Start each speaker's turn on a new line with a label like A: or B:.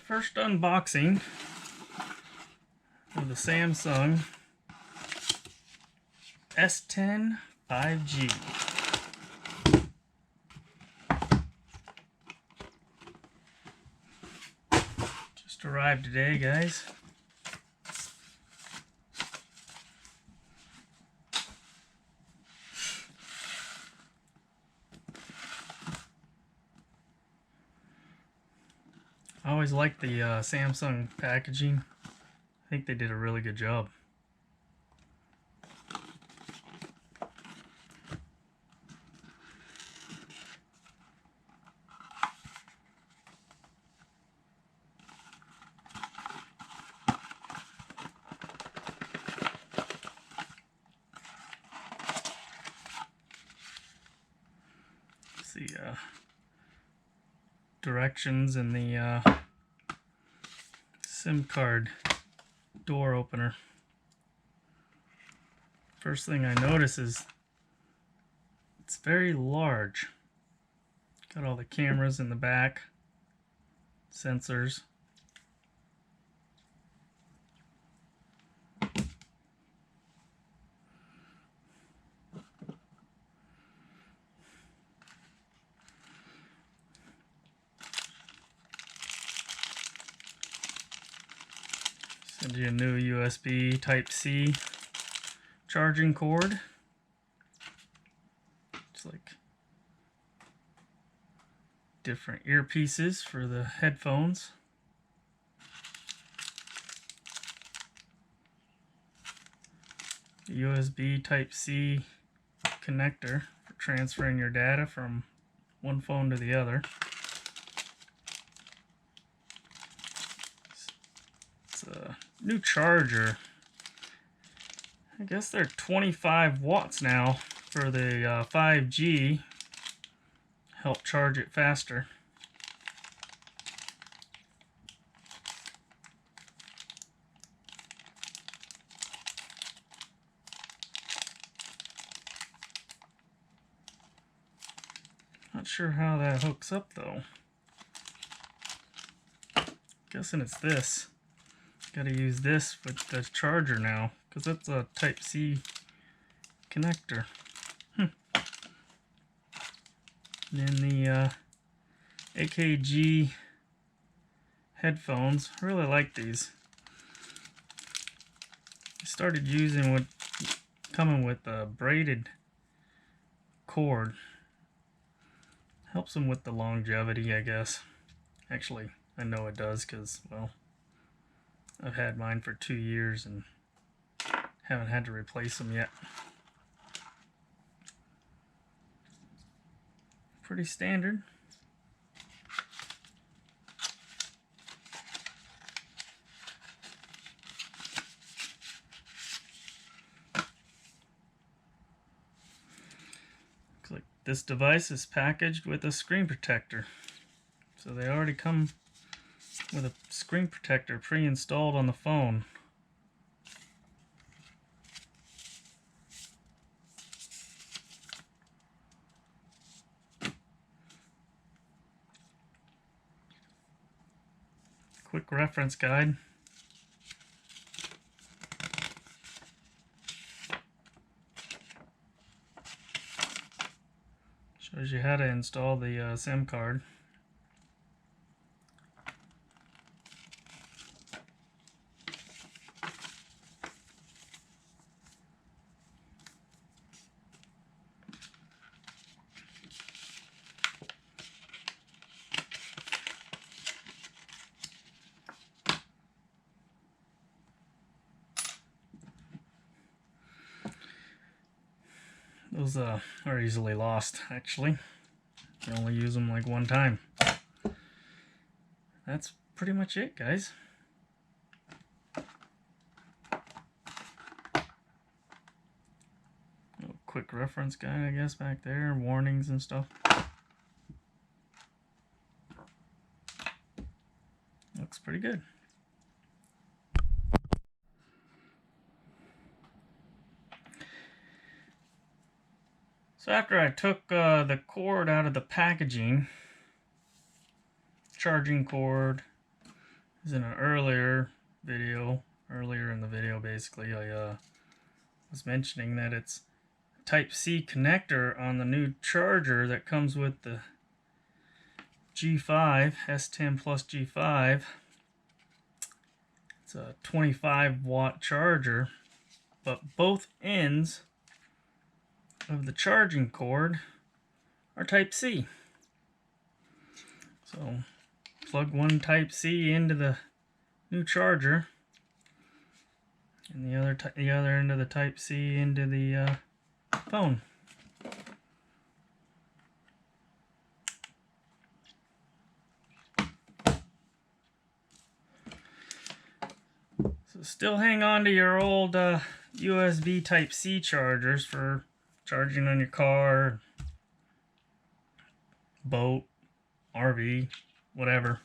A: First unboxing of the Samsung S10 5G. Just arrived today, guys. I always liked the Samsung packaging. I think they did a really good job. Let's see, directions in the SIM card door opener. First thing I notice is it's very large. Got all the cameras in the back, sensors. Send you a new USB Type-C charging cord. It's like different earpieces for the headphones. USB Type-C connector for transferring your data from one phone to the other. It's a new charger. I guess they're 25 watts now for the 5G. Help charge it faster. Not sure how that hooks up though. Guessing it's this. Gotta use this with the charger now, because that's a Type-C connector. Then the AKG headphones. I really like these. I started using coming with a braided cord. Helps them with the longevity, I guess. Actually, I know it does because, well, I've had mine for 2 years and haven't had to replace them yet. Pretty standard. Looks like this device is packaged with a screen protector. So they already come with a screen protector pre-installed on the phone. Quick reference guide. Shows you how to install the SIM card. Those are easily lost, actually. You only use them like one time. That's pretty much it, guys. Quick reference guide, I guess, back there. Warnings and stuff. Looks pretty good. So after I took the cord out of the packaging, charging cord, As in an earlier in the video basically, I was mentioning that it's Type-C connector on the new charger that comes with the G5, S10 Plus G5. It's a 25-watt charger, but both ends of the charging cord are Type-C. So plug one Type-C into the new charger, and the other end of the Type-C into the phone. So still hang on to your old USB Type-C chargers for charging on your car, boat, RV, whatever.